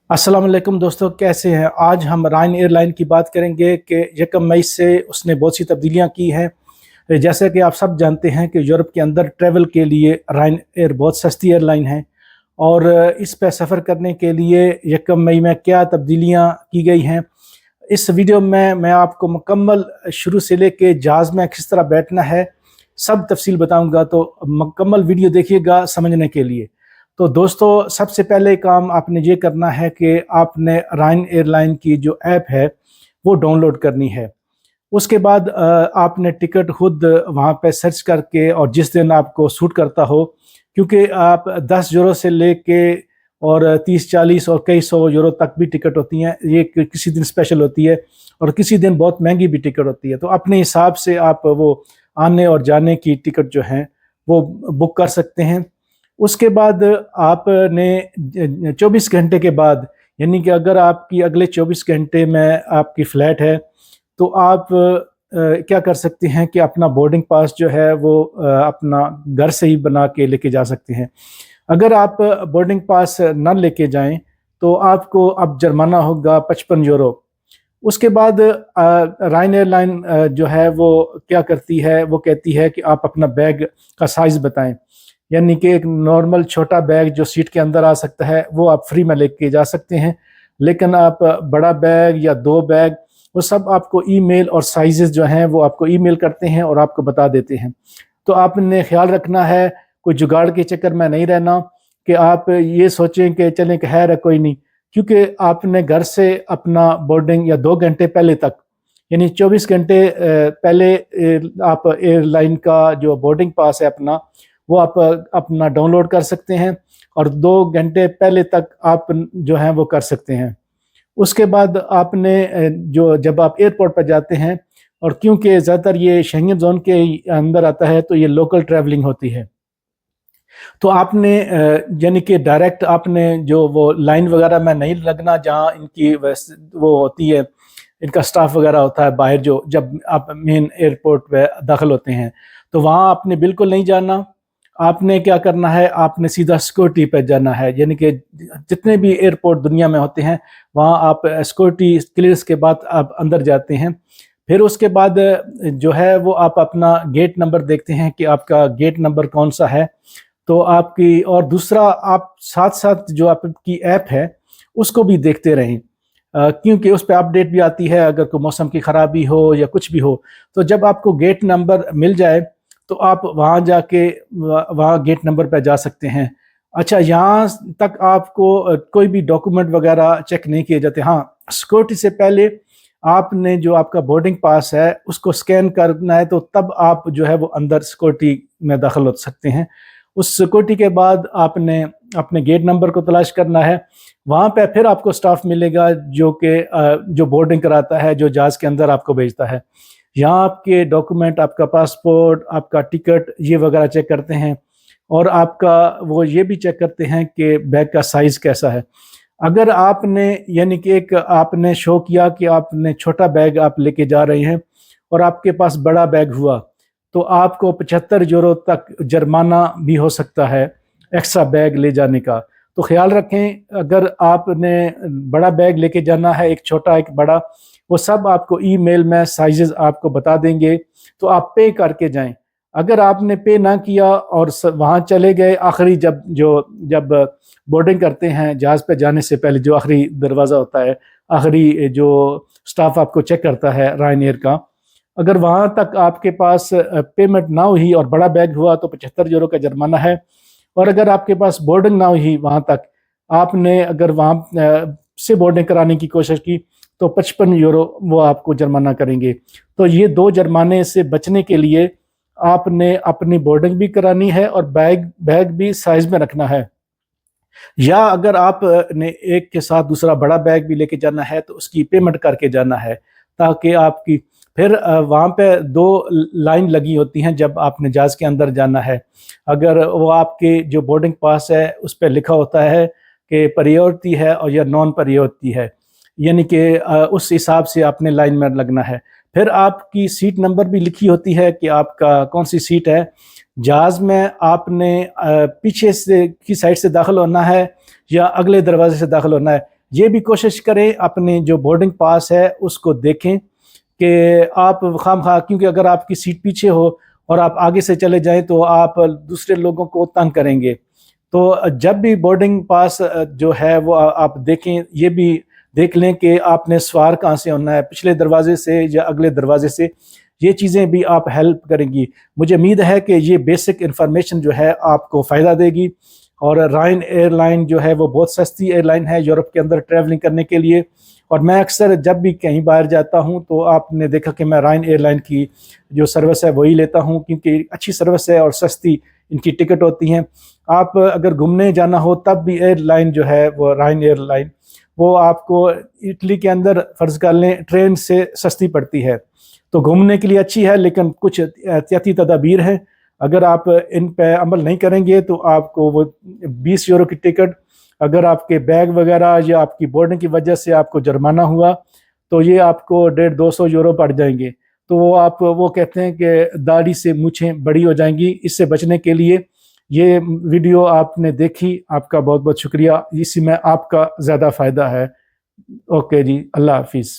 अस्सलाम वालेकुम दोस्तों, कैसे हैं। आज हम रायन एयरलाइन की बात करेंगे कि 1 मई से उसने बहुत सी तब्दीलियां की हैं। जैसे कि आप सब जानते हैं कि यूरोप के अंदर ट्रैवल के लिए रायन एयर बहुत सस्ती एयरलाइन है और इस पर सफ़र करने के लिए 1 मई में क्या तब्दीलियां की गई हैं, इस वीडियो में मैं आपको मुकम्मल शुरू से लेके जहाज़ में किस तरह बैठना है सब तफसील बताऊंगा। तो मुकम्मल वीडियो देखिएगा समझने के लिए। तो दोस्तों, सबसे पहले काम आपने ये करना है कि आपने रायन एयरलाइन की जो ऐप है वो डाउनलोड करनी है। उसके बाद आपने टिकट खुद वहाँ पे सर्च करके, और जिस दिन आपको सूट करता हो, क्योंकि आप 10 यूरो से लेके और 30-40 और कई 100 यूरो तक भी टिकट होती हैं। ये किसी दिन स्पेशल होती है और किसी दिन बहुत महंगी भी टिकट होती है। तो अपने हिसाब से आप वो आने और जाने की टिकट जो हैं वो बुक कर सकते हैं। उसके बाद आपने 24 घंटे के बाद, यानी कि अगर आपकी अगले 24 घंटे में आपकी फ़्लाइट है, तो आप क्या कर सकते हैं कि अपना बोर्डिंग पास जो है वो अपना घर से ही बना के लेके जा सकते हैं। अगर आप बोर्डिंग पास ना लेके जाएं तो आपको अब जुर्माना होगा 55 यूरो। उसके बाद रायन एयरलाइन जो है वो क्या करती है, वो कहती है कि आप अपना बैग का साइज़ बताएं। यानी कि एक नॉर्मल छोटा बैग जो सीट के अंदर आ सकता है वो आप फ्री में लेके जा सकते हैं, लेकिन आप बड़ा बैग या 2 बैग, वो सब आपको ईमेल और साइजेस जो हैं वो आपको ईमेल करते हैं और आपको बता देते हैं। तो आपने ख्याल रखना है, कोई जुगाड़ के चक्कर में नहीं रहना कि आप ये सोचें कि चलें कि खैर है कोई नहीं, क्योंकि आपने घर से अपना बोर्डिंग या 2 घंटे पहले तक, यानी 24 घंटे पहले आप एयरलाइन का जो बोर्डिंग पास है अपना, वो आप अपना डाउनलोड कर सकते हैं और 2 घंटे पहले तक आप जो हैं वो कर सकते हैं। उसके बाद आपने जो जब आप एयरपोर्ट पर जाते हैं, और क्योंकि ज़्यादातर ये शेंगन जोन के अंदर आता है तो ये लोकल ट्रैवलिंग होती है, तो आपने यानी कि डायरेक्ट आपने जो वो लाइन वगैरह में नहीं लगना जहाँ इनकी वो होती है, इनका स्टाफ वगैरह होता है बाहर, जो जब आप मेन एयरपोर्ट पे दाखिल होते हैं तो वहाँ आपने बिल्कुल नहीं जाना। आपने क्या करना है, आपने सीधा सिक्योरिटी पे जाना है। यानी कि जितने भी एयरपोर्ट दुनिया में होते हैं वहाँ आप सिक्योरिटी क्लियरेंस के बाद आप अंदर जाते हैं। फिर उसके बाद जो है वो आप अपना गेट नंबर देखते हैं कि आपका गेट नंबर कौन सा है। तो आपकी, और दूसरा आप साथ साथ जो आपकी ऐप है उसको भी देखते रहें, क्योंकि उस पर अपडेट भी आती है अगर कोई मौसम की ख़राबी हो या कुछ भी हो। तो जब आपको गेट नंबर मिल जाए तो आप वहाँ जाके वहाँ गेट नंबर पर जा सकते हैं। अच्छा, यहाँ तक आपको कोई भी डॉक्यूमेंट वगैरह चेक नहीं किए जाते। हाँ, सिक्योरिटी से पहले आपने जो आपका बोर्डिंग पास है उसको स्कैन करना है, तो तब आप जो है वो अंदर सिक्योरिटी में दाखिल हो सकते हैं। उस सिक्योरिटी के बाद आपने अपने गेट नंबर को तलाश करना है। वहाँ पे फिर आपको स्टाफ मिलेगा जो कि जो बोर्डिंग कराता है, जो जहाज़ के अंदर आपको भेजता है। यहाँ आपके डॉक्यूमेंट, आपका पासपोर्ट, आपका टिकट, ये वगैरह चेक करते हैं, और आपका वो ये भी चेक करते हैं कि बैग का साइज़ कैसा है। अगर आपने, यानी कि एक आपने शो किया कि आपने छोटा बैग आप लेके जा रहे हैं और आपके पास बड़ा बैग हुआ, तो आपको 75 यूरो तक जुर्माना भी हो सकता है एक्स्ट्रा बैग ले जाने का। तो ख्याल रखें, अगर आपने बड़ा बैग लेके जाना है, एक छोटा एक बड़ा, वो सब आपको ईमेल में साइजेस आपको बता देंगे, तो आप पे करके जाएं। अगर आपने पे ना किया और वहाँ चले गए, आखिरी जब बोर्डिंग करते हैं जहाज़ पे जाने से पहले, जो आखिरी दरवाज़ा होता है, आखिरी जो स्टाफ आपको चेक करता है रायन एयर का, अगर वहाँ तक आपके पास पेमेंट ना हुई और बड़ा बैग हुआ तो 75 यूरो का जुर्माना है। और अगर आपके पास बोर्डिंग ना हुई वहाँ तक, आपने अगर वहाँ से बोर्डिंग कराने की कोशिश की, तो 55 यूरो वो आपको जुर्माना करेंगे। तो ये 2 जुर्माने से बचने के लिए आपने अपनी बोर्डिंग भी करानी है और बैग भी साइज में रखना है। या अगर आप ने एक के साथ दूसरा बड़ा बैग भी लेके जाना है तो उसकी पेमेंट करके जाना है, ताकि आपकी फिर वहाँ पे 2 लाइन लगी होती हैं जब आपने जहाज़ के अंदर जाना है। अगर वो आपके जो बोर्डिंग पास है उस पर लिखा होता है कि प्रायोरिटी है और या नॉन प्रायोरिटी है, यानी कि उस हिसाब से आपने लाइन में लगना है। फिर आपकी सीट नंबर भी लिखी होती है कि आपका कौन सी सीट है। जहाज़ में आपने पीछे से की साइड से दाखिल होना है या अगले दरवाजे से दाखिल होना है। یہ بھی کوشش کریں اپنے جو بورڈنگ پاس ہے اس کو دیکھیں کہ آپ خام خواہ، کیونکہ اگر آپ کی سیٹ پیچھے ہو اور آپ آگے سے چلے جائیں تو آپ دوسرے لوگوں کو تنگ کریں گے. تو جب بھی بورڈنگ پاس جو ہے وہ آپ دیکھیں، یہ بھی دیکھ لیں کہ آپ نے سوار کہاں سے ہونا ہے، پچھلے دروازے سے یا اگلے دروازے سے. یہ چیزیں بھی آپ ہیلپ کریں گی. مجھے امید ہے کہ یہ بیسک انفارمیشن جو ہے آپ کو فائدہ دے گی. اور رائن ایئر لائن جو ہے وہ بہت سستی ایئر لائن ہے یورپ کے اندر ٹریولنگ کرنے کے لیے. اور میں اکثر جب بھی کہیں باہر جاتا ہوں تو آپ نے دیکھا کہ میں رائن ایئر لائن کی جو سروس ہے وہی لیتا ہوں، کیونکہ اچھی سروس ہے اور سستی ان کی ٹکٹ ہوتی ہیں. آپ اگر گھومنے جانا ہو تب بھی ایئر لائن جو ہے وہ رائن ایئر لائن وہ آپ کو اٹلی کے اندر فرض کر لیں ٹرین سے سستی پڑتی ہے. تو گھومنے کے لیے اچھی ہے، لیکن کچھ احتیاطی تدابیر ہیں. اگر آپ ان پہ عمل نہیں کریں گے تو آپ کو وہ 20 یورو کی ٹکٹ، اگر آپ کے بیگ وغیرہ یا آپ کی بورڈنگ کی وجہ سے آپ کو جرمانہ ہوا تو یہ آپ کو 150-200 یورو پڑ جائیں گے. تو وہ کہتے ہیں کہ داڑھی سے مونچھیں بڑی ہو جائیں گی. اس سے بچنے کے لیے یہ ویڈیو آپ نے دیکھی، آپ کا بہت بہت شکریہ. اسی میں آپ کا زیادہ فائدہ ہے. اوکے جی، اللہ حافظ.